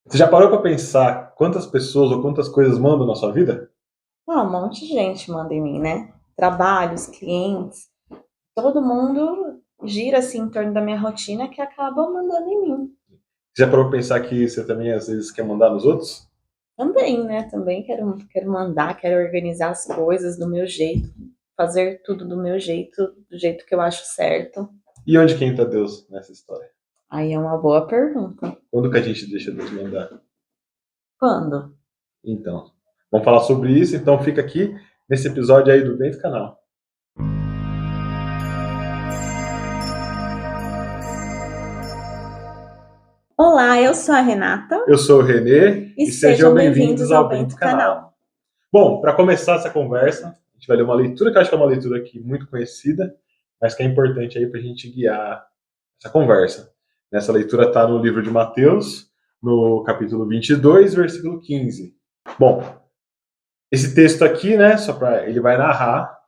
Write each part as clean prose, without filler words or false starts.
Você já parou para pensar quantas pessoas ou quantas coisas mandam na sua vida? Ah, um monte de gente manda em mim, né? Trabalhos, clientes, todo mundo gira assim em torno da minha rotina que acaba mandando em mim. Você já parou para pensar que você também às vezes quer mandar nos outros? Também, né? Também quero mandar, quero organizar as coisas do meu jeito, fazer tudo do jeito que eu acho certo. E onde que entra Deus nessa história? Aí é uma boa pergunta. Quando que a gente deixa Deus mandar? Quando? Então, vamos falar sobre isso, então fica aqui nesse episódio aí do Dentro Canal. Olá, eu sou a Renata Eu sou o Renê e e sejam sejam bem-vindos bem-vindos ao ao Bento Bento Canal. Canal. Bom, para começar essa conversa, a gente vai ler uma leitura que eu acho que é uma leitura aqui muito conhecida, mas que é importante aí para a gente guiar essa conversa. Nessa leitura está no livro de Mateus, no capítulo 22, versículo 15. Bom, esse texto aqui, né, ele vai narrar,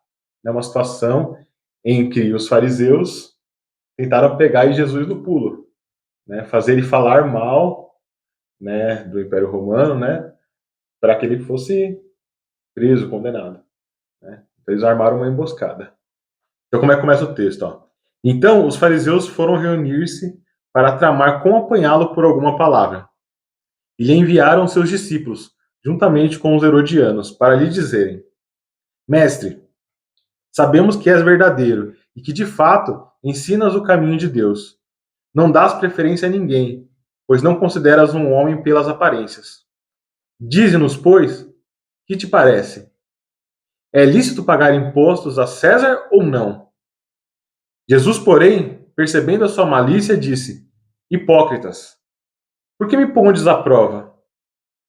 né, uma situação em que os fariseus tentaram pegar Jesus no pulo, né, fazer ele falar mal, né, do Império Romano, né, para que ele fosse preso, condenado. Né? Então eles armaram uma emboscada. Então como é que começa o texto? Ó? Então os fariseus foram reunir-se para tramar como apanhá-lo por alguma palavra. E lhe enviaram seus discípulos, juntamente com os herodianos, para lhe dizerem: Mestre, sabemos que és verdadeiro e que de fato ensinas o caminho de Deus. Não dás preferência a ninguém, pois não consideras um homem pelas aparências. Dize-nos, pois, que te parece? É lícito pagar impostos a César ou não? Jesus, porém, percebendo a sua malícia, disse: Hipócritas, por que me pondes à prova?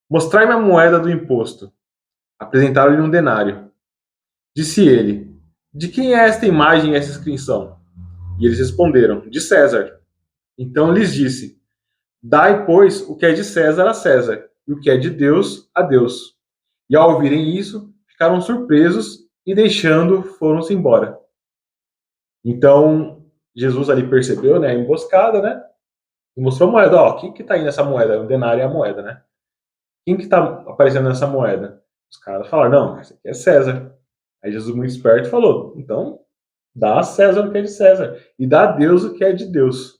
Mostrai-me a moeda do imposto. Apresentaram-lhe um denário. Disse ele: De quem é esta imagem e essa inscrição? E eles responderam: De César. Então lhes disse: Dai, pois, o que é de César a César, e o que é de Deus a Deus. E ao ouvirem isso, ficaram surpresos e, deixando, foram-se embora. Então, Jesus ali percebeu, né, a emboscada, né? E mostrou a moeda. Ó, quem que tá aí nessa moeda? O denário é a moeda, né? Quem que tá aparecendo nessa moeda? Os caras falaram: Não, isso aqui é César. Aí Jesus, muito esperto, falou: Então, dá a César o que é de César e dá a Deus o que é de Deus.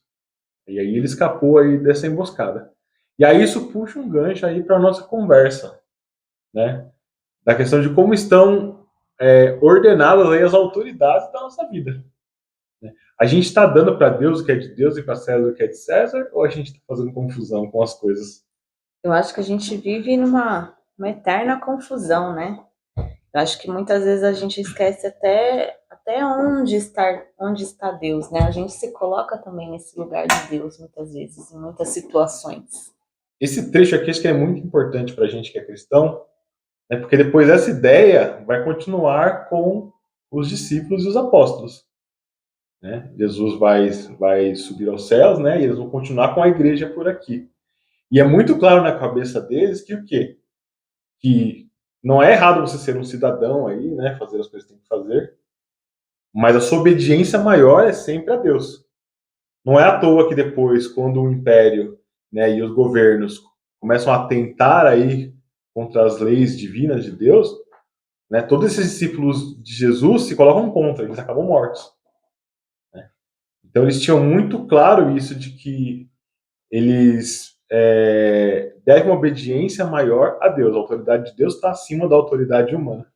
E aí ele escapou aí dessa emboscada. E aí isso puxa um gancho aí para nossa conversa, né? Da questão de como estão ordenadas aí as autoridades da nossa vida. Né? A gente está dando para Deus o que é de Deus e para César o que é de César, ou a gente está fazendo confusão com as coisas? Eu acho que a gente vive numa eterna confusão, né? Eu acho que muitas vezes a gente esquece até onde está Deus, né? A gente se coloca também nesse lugar de Deus muitas vezes, em muitas situações. Esse trecho aqui acho que é muito importante para a gente que é cristão, né? Porque depois essa ideia vai continuar com os discípulos e os apóstolos. Né? Jesus vai subir aos céus, né? E eles vão continuar com a igreja por aqui. E é muito claro na cabeça deles que o quê? Que não é errado você ser um cidadão aí, né? Fazer as coisas que tem que fazer, mas a sua obediência maior é sempre a Deus. Não é à toa que depois, quando o império, né, e os governos começam a atentar aí contra as leis divinas de Deus, né, todos esses discípulos de Jesus se colocam contra, eles acabam mortos. Né? Então eles tinham muito claro isso de que eles devem uma obediência maior a Deus. A autoridade de Deus está acima da autoridade humana.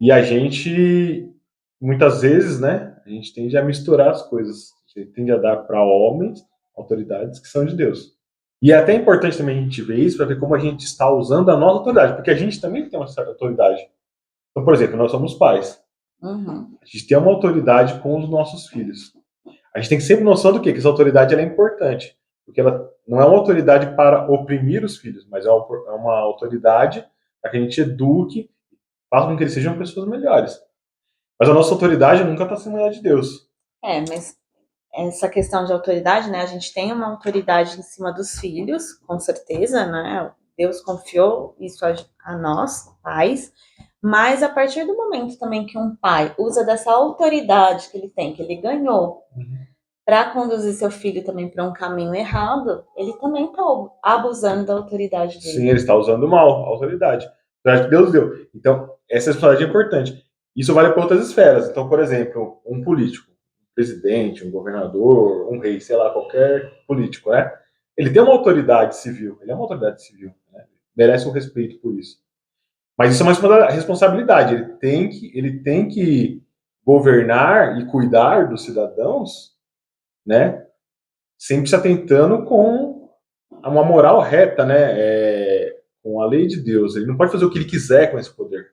E a gente, muitas vezes, né, a gente tende a misturar as coisas. A gente tende a dar para homens autoridades que são de Deus. E é até importante também a gente ver isso para ver como a gente está usando a nossa autoridade, porque a gente também tem uma certa autoridade. Então, por exemplo, nós somos pais. Uhum. A gente tem uma autoridade com os nossos filhos. A gente tem que sempre noção do quê? Que essa autoridade ela é importante. Porque ela não é uma autoridade para oprimir os filhos, mas é uma autoridade para que a gente eduque, faça com que eles sejam pessoas melhores. Mas a nossa autoridade nunca está acima da de Deus. É, mas essa questão de autoridade, né? A gente tem uma autoridade em cima dos filhos, com certeza, né? Deus confiou isso a nós, pais, mas a partir do momento também que um pai usa dessa autoridade que ele tem, que ele ganhou, Uhum. para conduzir seu filho também para um caminho errado, ele também está abusando da autoridade dele. Sim, ele está usando mal a autoridade. A que Deus deu. Então, essa responsabilidade é importante. Isso vale para outras esferas. Então, por exemplo, um político, um presidente, um governador, um rei, sei lá, qualquer político, né? Ele tem uma autoridade civil. Ele é uma autoridade civil. Né? Merece um respeito por isso. Mas isso é uma responsabilidade. Ele tem que governar e cuidar dos cidadãos, né? Sempre se atentando com uma moral reta, né? Com a lei de Deus. Ele não pode fazer o que ele quiser com esse poder.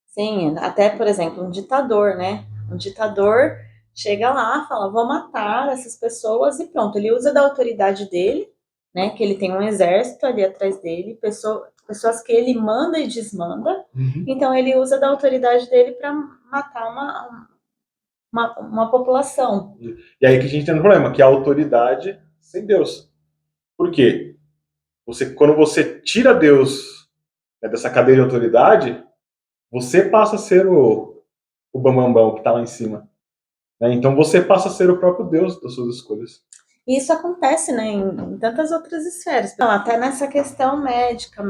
Sim, até, por exemplo, um ditador, né? Um ditador chega lá, fala, vou matar essas pessoas e pronto. Ele usa da autoridade dele, né? Que ele tem um exército ali atrás dele, pessoas que ele manda e desmanda. Uhum. Então ele usa da autoridade dele para matar uma população. E aí que a gente tem um problema, que é a autoridade sem Deus. Por quê? Quando você tira Deus, né, dessa cadeira de autoridade, você passa a ser o bambambão que está lá em cima. Né? Então você passa a ser o próprio Deus das suas escolhas. E isso acontece, né, em tantas outras esferas. Então, até nessa questão médica,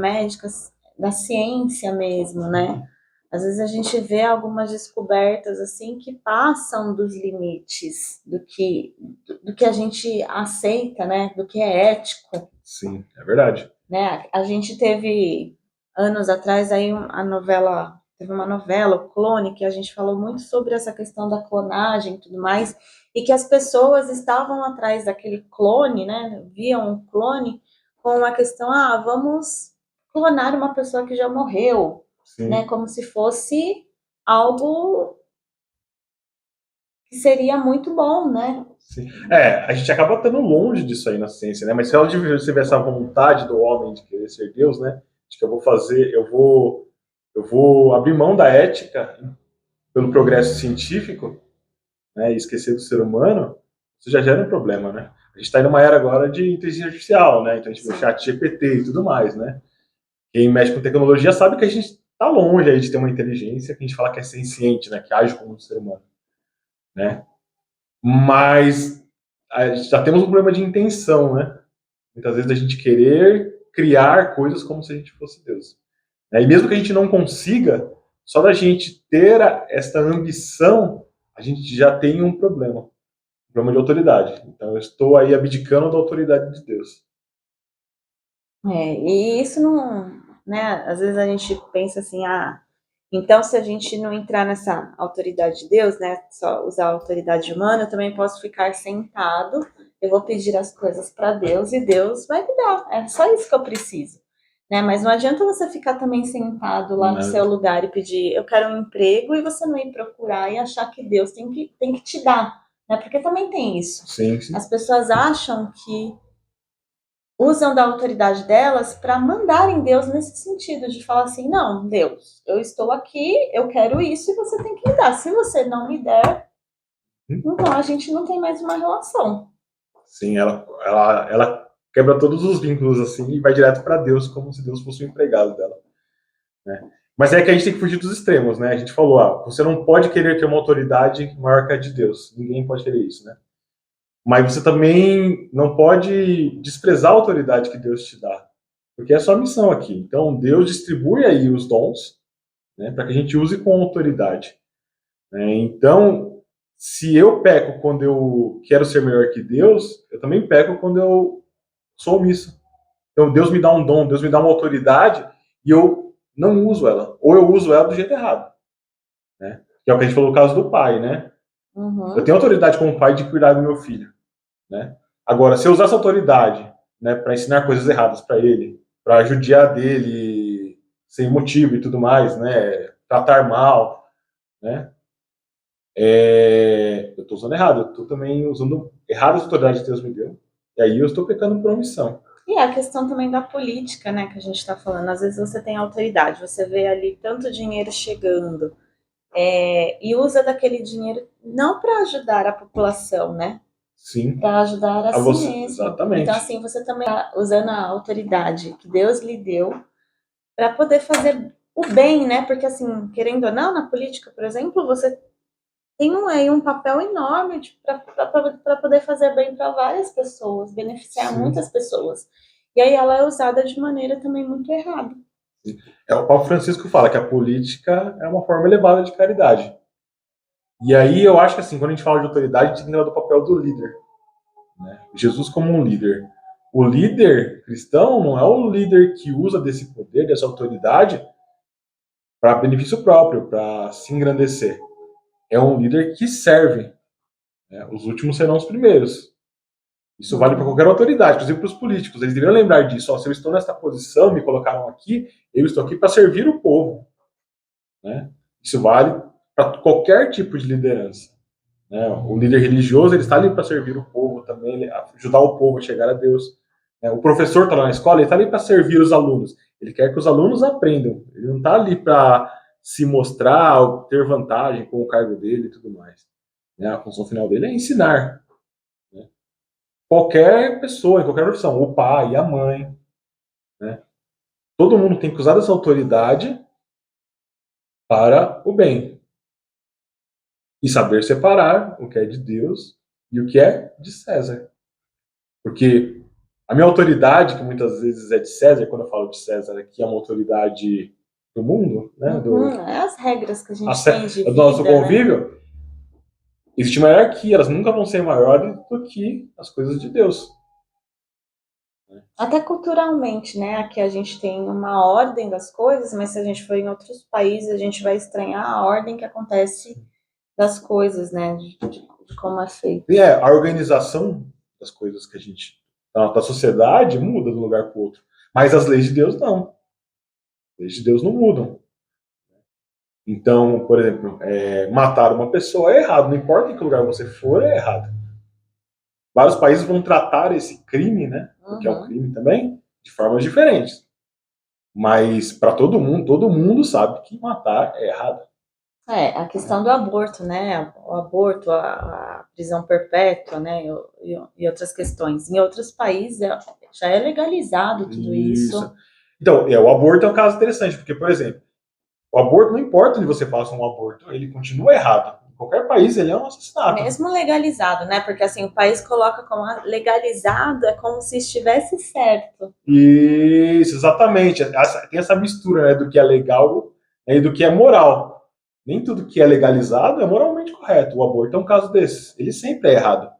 da ciência mesmo, né? Às vezes a gente vê algumas descobertas assim que passam dos limites do que a gente aceita, né? Do que é ético. Sim, é verdade. Né? A gente teve anos atrás aí teve uma novela, o Clone, que a gente falou muito sobre essa questão da clonagem e tudo mais, e que as pessoas estavam atrás daquele clone, né? Viam um clone com a questão, vamos clonar uma pessoa que já morreu. Né, como se fosse algo que seria muito bom, né? Sim. A gente acaba estando longe disso aí na ciência, né? Mas se você tiver essa vontade do homem de querer ser Deus, né? De que eu vou abrir mão da ética pelo progresso científico, né? E esquecer do ser humano, isso já gera um problema, né? A gente está em uma era agora de inteligência artificial, né? Então a gente vê chat GPT e tudo mais, né? Quem mexe com tecnologia sabe que a gente está longe aí de ter uma inteligência que a gente fala que é senciente, né? Que age como um ser humano, né? Mas já temos um problema de intenção, né? Muitas vezes a gente querer criar coisas como se a gente fosse Deus. E mesmo que a gente não consiga, só da gente ter esta ambição, a gente já tem um problema de autoridade. Então eu estou aí abdicando da autoridade de Deus. E isso não, né? Às vezes a gente pensa assim, então se a gente não entrar nessa autoridade de Deus, né? Só usar a autoridade humana, eu também posso ficar sentado, eu vou pedir as coisas para Deus e Deus vai me dar. É só isso que eu preciso. Né? Mas não adianta você ficar também sentado lá no seu lugar e pedir, eu quero um emprego, e você não ir procurar e achar que Deus tem que te dar. Né? Porque também tem isso. Sim, sim. As pessoas acham que usam da autoridade delas para mandar em Deus nesse sentido, de falar assim, não, Deus, eu estou aqui, eu quero isso e você tem que me dar. Se você não me der, então a gente não tem mais uma relação. Sim, ela quebra todos os vínculos assim e vai direto para Deus, como se Deus fosse o empregado dela. Né? Mas é que a gente tem que fugir dos extremos, né? A gente falou, você não pode querer ter uma autoridade maior que a de Deus. Ninguém pode querer isso, né? Mas você também não pode desprezar a autoridade que Deus te dá, porque é a sua missão aqui. Então, Deus distribui aí os dons, né, para que a gente use com autoridade. Então, se eu peco quando eu quero ser melhor que Deus, eu também peco quando eu sou omisso. Então, Deus me dá um dom, Deus me dá uma autoridade e eu não uso ela, ou eu uso ela do jeito errado. Né? Que é o que a gente falou no caso do pai, né? Uhum. Eu tenho autoridade como pai de cuidar do meu filho. Né? Agora, se eu usar essa autoridade, né, para ensinar coisas erradas para ele, para judiar dele sem motivo e tudo mais, né, tratar mal, né, eu estou usando errado, eu estou também usando errado a autoridade que Deus me deu, e aí eu estou pecando por omissão. E a questão também da política, né, que a gente está falando. Às vezes você tem autoridade, você vê ali tanto dinheiro chegando, e usa daquele dinheiro não para ajudar a população, né? Sim. Para ajudar a si você mesmo. Exatamente. Então, assim, você também está usando a autoridade que Deus lhe deu para poder fazer o bem, né? Porque, assim, querendo ou não, na política, por exemplo, você tem um papel enorme para poder fazer bem para várias pessoas, beneficiar Sim. muitas pessoas. E aí ela é usada de maneira também muito errada. O Papa Francisco fala que a política é uma forma elevada de caridade. E aí eu acho que assim, quando a gente fala de autoridade, a gente tem que lembrar do papel do líder. Né? Jesus como um líder. O líder cristão não é o líder que usa desse poder, dessa autoridade, para benefício próprio, para se engrandecer. É um líder que serve. Né? Os últimos serão os primeiros. Isso vale para qualquer autoridade, inclusive para os políticos. Eles deveriam lembrar disso. Ó, se eu estou nessa posição, me colocaram aqui, eu estou aqui para servir o povo. Né? Isso vale para qualquer tipo de liderança. Né? O líder religioso ele está ali para servir o povo também, ajudar o povo a chegar a Deus. O professor está lá na escola, ele está ali para servir os alunos. Ele quer que os alunos aprendam. Ele não está ali para se mostrar, ter vantagem com o cargo dele e tudo mais. A função final dele é ensinar. Né? Qualquer pessoa, em qualquer profissão, o pai, a mãe. Né? Todo mundo tem que usar essa autoridade para o bem. E saber separar o que é de Deus e o que é de César. Porque a minha autoridade, que muitas vezes é de César, quando eu falo de César aqui, é uma autoridade do mundo, né? É as regras que a gente tem de vida, do nosso convívio, né? existe uma hierarquia, elas nunca vão ser maiores do que as coisas de Deus. Até culturalmente, né? Aqui a gente tem uma ordem das coisas, mas se a gente for em outros países, a gente vai estranhar a ordem que acontece das coisas, né? De como é feito. E a organização das coisas que a gente. Da sociedade muda de um lugar para o outro. Mas as leis de Deus não. As leis de Deus não mudam. Então, por exemplo, matar uma pessoa é errado. Não importa em que lugar você for, é errado. Vários países vão tratar esse crime, né? Porque é um crime também, de formas diferentes. Mas para todo mundo sabe que matar é errado. A questão do aborto, né? O aborto, a prisão perpétua, né? E outras questões. Em outros países já é legalizado tudo isso. Então, o aborto é um caso interessante, porque, por exemplo, o aborto, não importa onde você faça um aborto, ele continua errado. Em qualquer país ele é um assassinato. Mesmo legalizado, né? Porque assim, o país coloca como legalizado, é como se estivesse certo. Isso, exatamente. Tem essa mistura, né, do que é legal, né, e do que é moral. Nem tudo que é legalizado é moralmente correto. O aborto é um caso desses. Ele sempre é errado.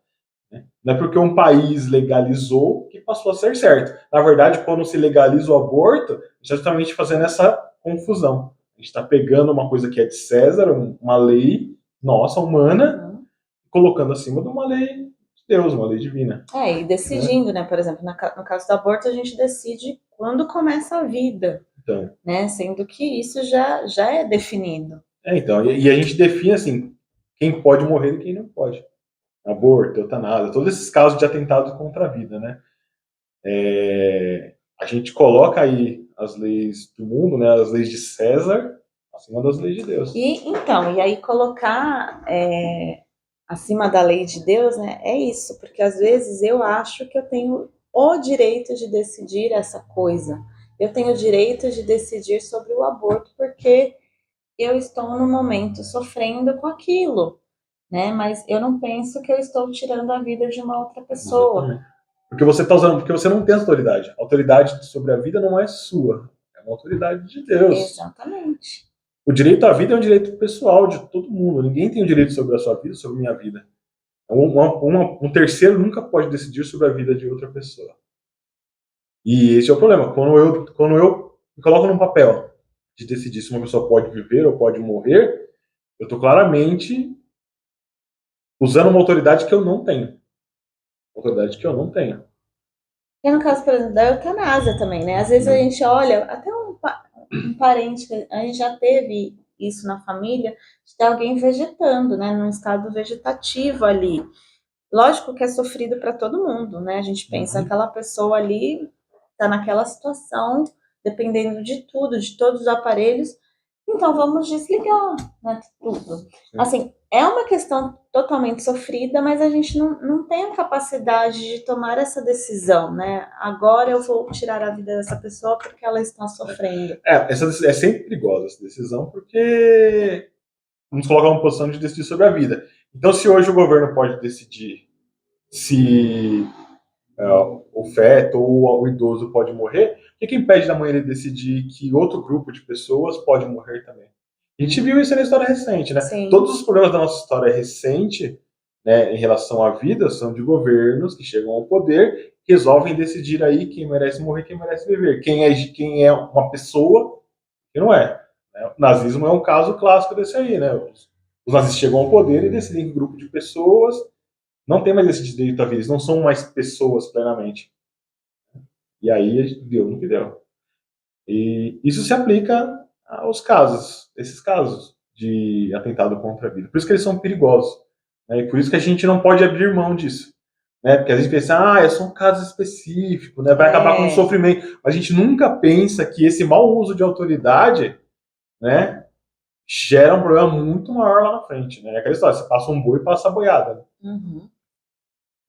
Né? Não é porque um país legalizou que passou a ser certo. Na verdade, quando se legaliza o aborto, está justamente fazendo essa confusão. A gente está pegando uma coisa que é de César, uma lei nossa, humana, colocando acima de uma lei de Deus, uma lei divina. E decidindo, né? Por exemplo, no caso do aborto, a gente decide quando começa a vida. Então, né? Sendo que isso já é definido. Então, e a gente define assim, quem pode morrer e quem não pode. Aborto, eutanásia, todos esses casos de atentados contra a vida, né? A gente coloca aí as leis do mundo, né? As leis de César acima das leis de Deus. E aí colocar acima da lei de Deus, né? É isso, porque às vezes eu acho que eu tenho o direito de decidir essa coisa. Eu tenho o direito de decidir sobre o aborto porque eu estou no momento sofrendo com aquilo, né? Mas eu não penso que eu estou tirando a vida de uma outra pessoa. Exatamente. Porque você está usando, porque você não tem autoridade. A autoridade sobre a vida não é sua, é uma autoridade de Deus. Exatamente. O direito à vida é um direito pessoal de todo mundo. Ninguém tem o direito sobre a sua vida, sobre a minha vida. Um terceiro nunca pode decidir sobre a vida de outra pessoa. E esse é o problema. Quando eu me coloco num papel de decidir se uma pessoa pode viver ou pode morrer, eu estou claramente usando uma autoridade que eu não tenho. Autoridade que eu não tenho. E no caso, por exemplo, da eutanásia também, né? Às vezes a gente olha, até um parente, a gente já teve isso na família, de ter alguém vegetando, né? Num estado vegetativo ali. Lógico que é sofrido para todo mundo, né? A gente pensa aquela pessoa ali está naquela situação, dependendo de tudo, de todos os aparelhos, então vamos desligar, né, tudo. Assim, é uma questão totalmente sofrida, mas a gente não tem a capacidade de tomar essa decisão, né? Agora eu vou tirar a vida dessa pessoa porque ela está sofrendo. É sempre perigosa essa decisão, porque nos coloca numa posição de decidir sobre a vida. Então, se hoje o governo pode decidir se o feto ou o idoso pode morrer, o que impede da mãe ele decidir que outro grupo de pessoas pode morrer também? A gente viu isso na história recente, né? Sim. Todos os problemas da nossa história recente, né, em relação à vida, são de governos que chegam ao poder, resolvem decidir aí quem merece morrer, quem merece viver, quem é uma pessoa e não é. Né? O nazismo é um caso clássico desse aí, né? Os nazistas chegam ao poder e decidem que um grupo de pessoas não tem mais esse direito à vida, eles não são mais pessoas plenamente. E aí deu no que deu. E isso se aplica aos casos, esses casos de atentado contra a vida. Por isso que eles são perigosos. Né? E por isso que a gente não pode abrir mão disso. Né? Porque a gente pensa, é só um caso específico, né? Vai acabar com o sofrimento. Mas a gente nunca pensa que esse mau uso de autoridade, né, gera um problema muito maior lá na frente. Né? É aquela história, você passa um boi e passa a boiada. Né? Uhum.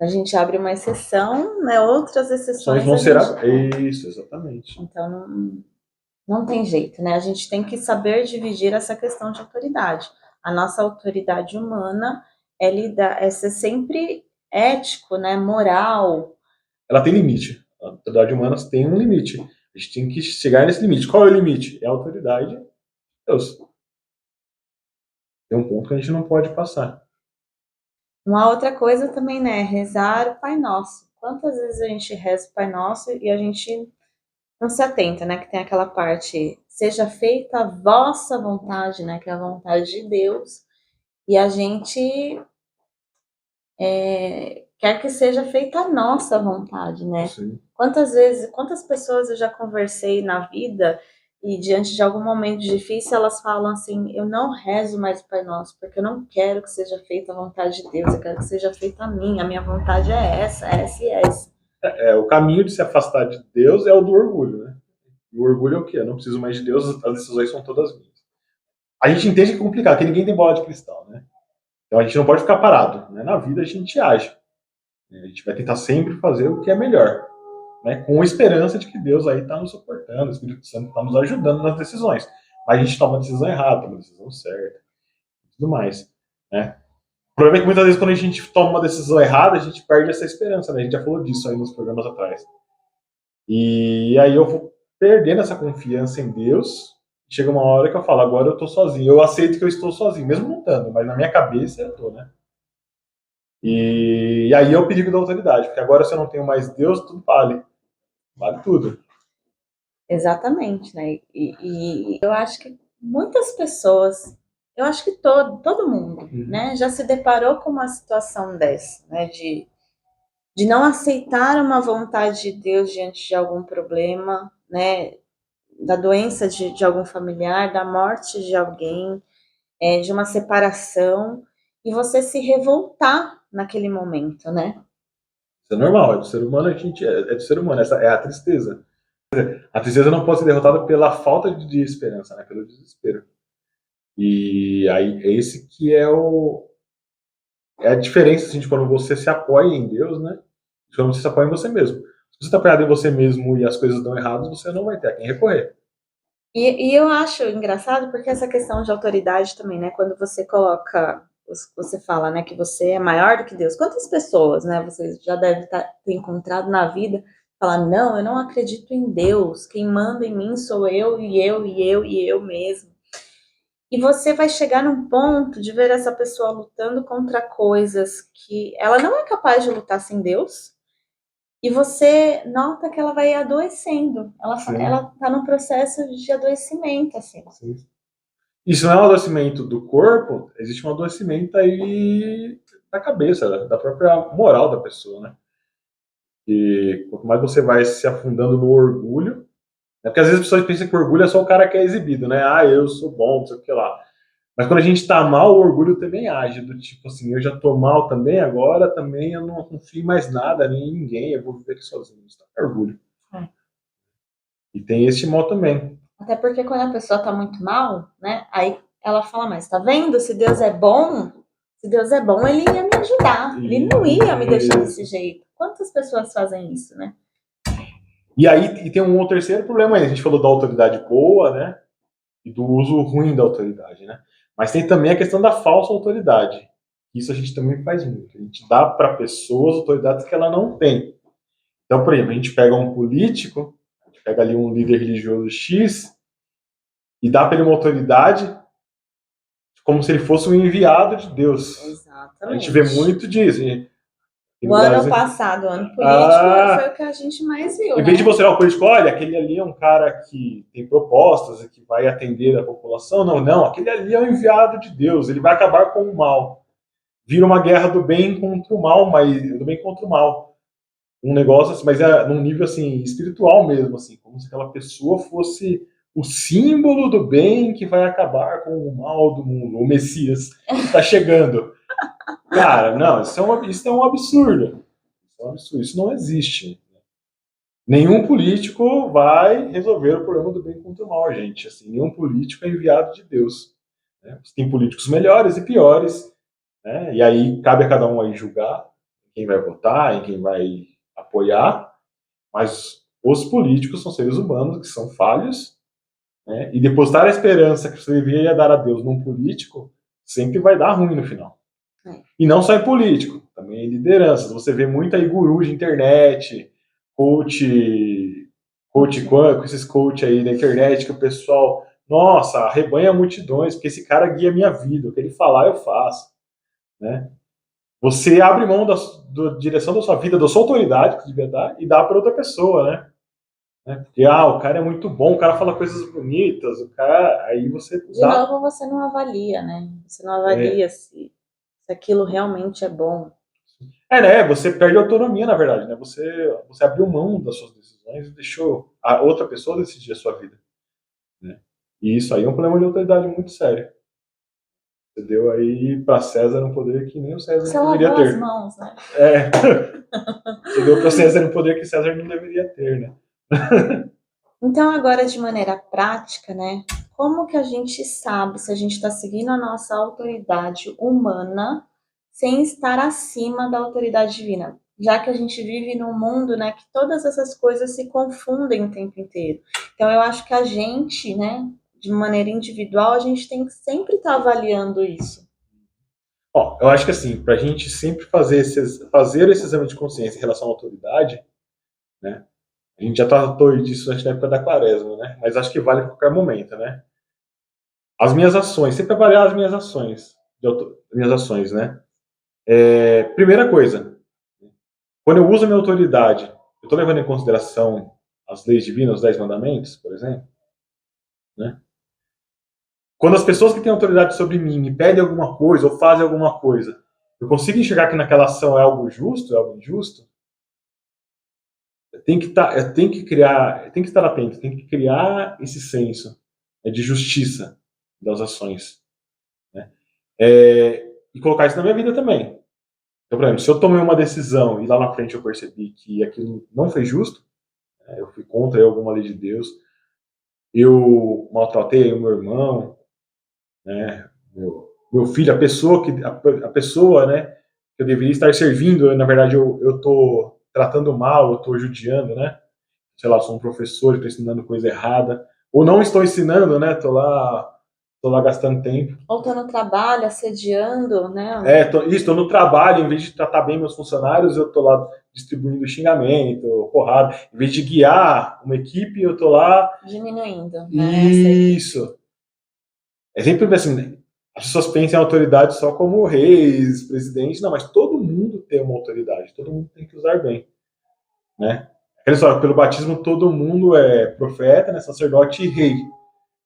A gente abre uma exceção, né? Outras exceções vão ser isso, exatamente. Então não tem jeito, né? A gente tem que saber dividir essa questão de autoridade. A nossa autoridade humana é ser sempre ético, né? Moral. Ela tem limite. A autoridade humana tem um limite. A gente tem que chegar nesse limite. Qual é o limite? É a autoridade de Deus. Tem um ponto que a gente não pode passar. Uma outra coisa também, né? Rezar o Pai Nosso. Quantas vezes a gente reza o Pai Nosso e a gente não se atenta, né? Que tem aquela parte, seja feita a vossa vontade, né? Que é a vontade de Deus. E a gente quer que seja feita a nossa vontade, né? Sim. Quantas pessoas eu já conversei na vida e diante de algum momento difícil elas falam assim, eu não rezo mais o Pai Nosso, porque eu não quero que seja feita a vontade de Deus, eu quero que seja feita a minha vontade é essa e essa. O caminho de se afastar de Deus é o do orgulho, né? E o orgulho é o quê? Eu não preciso mais de Deus, as decisões são todas minhas. A gente entende que é complicado, que ninguém tem bola de cristal, né? Então a gente não pode ficar parado. Né? Na vida a gente age. A gente vai tentar sempre fazer o que é melhor. Né? Com a esperança de que Deus aí está nos suportando, o Espírito Santo está nos ajudando nas decisões. Mas a gente toma a decisão errada, toma a decisão certa. E tudo mais. Né? O problema é que muitas vezes quando a gente toma uma decisão errada, a gente perde essa esperança. Né? A gente já falou disso aí nos programas atrás. E aí eu vou perdendo essa confiança em Deus. Chega uma hora que eu falo, agora eu tô sozinho. Eu aceito que eu estou sozinho, mesmo não estando, mas na minha cabeça eu tô, né? E aí é o perigo da autoridade, porque agora se eu não tenho mais Deus, tudo vale. Vale tudo. Exatamente, né? E eu acho que muitas pessoas, eu acho que todo mundo, né, já se deparou com uma situação dessa, né? De não aceitar uma vontade de Deus diante de algum problema, né? Da doença de algum familiar, da morte de alguém, de uma separação, e você se revoltar naquele momento, né? Isso é normal, é do ser humano, a gente é do ser humano, essa é a tristeza. A tristeza não pode ser derrotada pela falta de esperança, né? Pelo desespero. E aí esse que é a diferença assim, de quando você se apoia em Deus, né? De quando você se apoia em você mesmo. Se você está apoiado em você mesmo e as coisas dão erradas, você não vai ter a quem recorrer. E eu acho engraçado porque essa questão de autoridade também, né? Quando você você fala, né, que você é maior do que Deus. Quantas pessoas, né, você já deve ter encontrado na vida, falar, não, eu não acredito em Deus, quem manda em mim sou eu mesmo. E você vai chegar num ponto de ver essa pessoa lutando contra coisas que ela não é capaz de lutar sem Deus, e você nota que ela vai adoecendo. Ela tá num processo de adoecimento, assim. Sim. Isso não é um adoecimento do corpo, existe um adoecimento aí da cabeça, da própria moral da pessoa, né? E quanto mais você vai se afundando no orgulho, né? Porque às vezes as pessoas pensam que o orgulho é só o cara que é exibido, né? Eu sou bom, não sei o que lá. Mas quando a gente tá mal, o orgulho também age, do tipo assim, eu já tô mal também, agora também eu não confio em mais nada, nem em ninguém, eu vou viver aqui sozinho. Isso é orgulho. E tem esse mal também. Até porque quando a pessoa tá muito mal, né? Aí ela fala, mas tá vendo? Se Deus é bom, ele ia me ajudar. Ele não ia me deixar desse jeito. Quantas pessoas fazem isso, né? E aí tem um terceiro problema aí. A gente falou da autoridade boa, né? E do uso ruim da autoridade, né? Mas tem também a questão da falsa autoridade. Isso a gente também faz muito. A gente dá para pessoas autoridades que ela não tem. Então, por exemplo, a gente pega um político, a gente pega ali um líder religioso X e dá para ele uma autoridade como se ele fosse um enviado de Deus. Exatamente. A gente vê muito disso. O ano passado, o ano político, foi o que a gente mais viu. Em vez de você olhar o político, olha, aquele ali é um cara que tem propostas e que vai atender a população. Não, aquele ali é o enviado de Deus, ele vai acabar com o mal. Vira uma guerra do bem contra o mal, mas do bem contra o mal. Um negócio assim, mas é num nível assim, espiritual mesmo, assim, como se aquela pessoa fosse o símbolo do bem que vai acabar com o mal do mundo, o Messias está chegando. Cara, não, isso é um absurdo. Isso é um absurdo, isso não existe. Nenhum político vai resolver o problema do bem contra o mal, gente. Assim, nenhum político é enviado de Deus. Né? Tem políticos melhores e piores, né? E aí cabe a cada um aí julgar quem vai votar, em quem vai apoiar, mas os políticos são seres humanos que são falhos, né? E depositar a esperança que você deveria dar a Deus num político sempre vai dar ruim no final. E não só em político, também em lideranças. Você vê muito aí guru de internet, coach com esses coach aí na internet que o pessoal, nossa, arrebanha multidões, porque esse cara guia a minha vida, o que ele falar eu faço, né? Você abre mão da direção da sua vida, da sua autoridade que devia dar e dá para outra pessoa, né? Porque o cara é muito bom, o cara fala coisas bonitas, o cara, aí você de novo você não avalia, né? Você não avalia se aquilo realmente é bom. Né? Você perde autonomia, na verdade, né? Você abriu mão das suas decisões e deixou a outra pessoa decidir a sua vida, né? E isso aí é um problema de autoridade muito sério. Você deu aí para César um poder que nem o César deveria ter. As mãos, né? Você deu para César um poder que César não deveria ter, né? Então, agora, de maneira prática, né? Como que a gente sabe se a gente está seguindo a nossa autoridade humana sem estar acima da autoridade divina? Já que a gente vive num mundo, né, que todas essas coisas se confundem o tempo inteiro. Então, eu acho que a gente, né, de maneira individual, a gente tem que sempre estar avaliando isso. Eu acho que assim, para a gente sempre fazer esse exame de consciência em relação à autoridade, né? A gente já tratou disso na época da quaresma, né? Mas acho que vale a qualquer momento, né? As minhas ações, sempre avaliar as minhas ações, né? Primeira coisa, quando eu uso a minha autoridade, eu estou levando em consideração as leis divinas, os 10 mandamentos, por exemplo, né? Quando as pessoas que têm autoridade sobre mim me pedem alguma coisa ou fazem alguma coisa, eu consigo enxergar que naquela ação é algo justo, é algo injusto? Tem que estar atento, tem que criar esse senso, né, de justiça das ações, né? E colocar isso na minha vida também. Então, por exemplo, se eu tomei uma decisão e lá na frente eu percebi que aquilo não foi justo, né, eu fui contra alguma lei de Deus, eu maltratei o meu irmão, né, meu filho, a pessoa, né, que eu deveria estar servindo, na verdade eu estou tratando mal, eu estou judiando, né? Sei lá, sou um professor, estou ensinando coisa errada, ou não estou ensinando, né? Estou lá gastando tempo. Ou estou no trabalho, assediando, né? Estou no trabalho, em vez de tratar bem meus funcionários, eu estou lá distribuindo xingamento, porrada. Em vez de guiar uma equipe, eu estou lá... diminuindo. Né? Isso. É sempre assim, as pessoas pensam em autoridade só como reis, presidentes, não, mas todo mundo tem uma autoridade, todo mundo tem que usar bem, né? Aquela história, pelo batismo todo mundo é profeta, né, sacerdote e rei.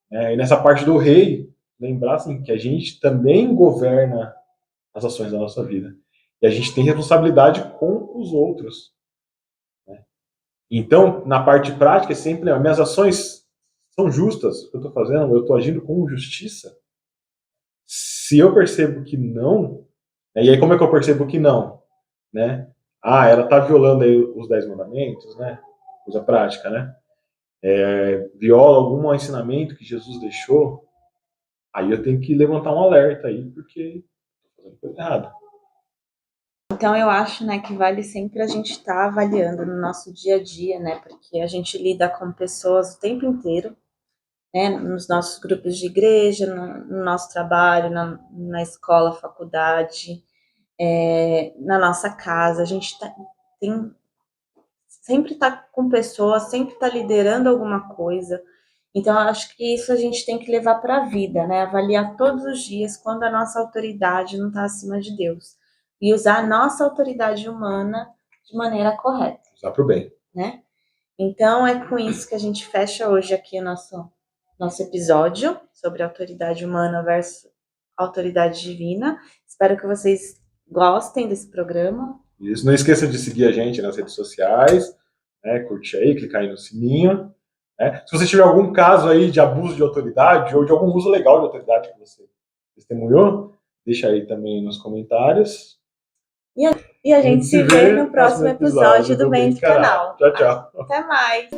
Né? E nessa parte do rei, lembrar assim, que a gente também governa as ações da nossa vida. E a gente tem responsabilidade com os outros. Né? Então, na parte prática, é sempre, né, minhas ações são justas, o que eu estou fazendo, eu estou agindo com justiça. Se eu percebo que não, e aí como é que eu percebo que não? Né? Ela está violando aí os 10 mandamentos, né? Coisa prática, né? Viola algum ensinamento que Jesus deixou, aí eu tenho que levantar um alerta aí, porque estou fazendo coisa errada. Então eu acho, né, que vale sempre a gente estar avaliando no nosso dia a dia, né? Porque a gente lida com pessoas o tempo inteiro. né, nos nossos grupos de igreja, no nosso trabalho, na escola, faculdade, na nossa casa. A gente sempre está com pessoas, sempre está liderando alguma coisa. Então, eu acho que isso a gente tem que levar para a vida, né? Avaliar todos os dias quando a nossa autoridade não está acima de Deus. E usar a nossa autoridade humana de maneira correta. Usar para o bem. Né? Então, é com isso que a gente fecha hoje aqui o nosso episódio sobre autoridade humana versus autoridade divina. Espero que vocês gostem desse programa. Isso, não esqueça de seguir a gente nas redes sociais, né? Curtir aí, clicar aí no sininho. Né? Se você tiver algum caso aí de abuso de autoridade ou de algum uso legal de autoridade que você testemunhou, deixa aí também nos comentários. E a gente se vê no próximo episódio do Mente Canal. Tchau, tchau. Até mais!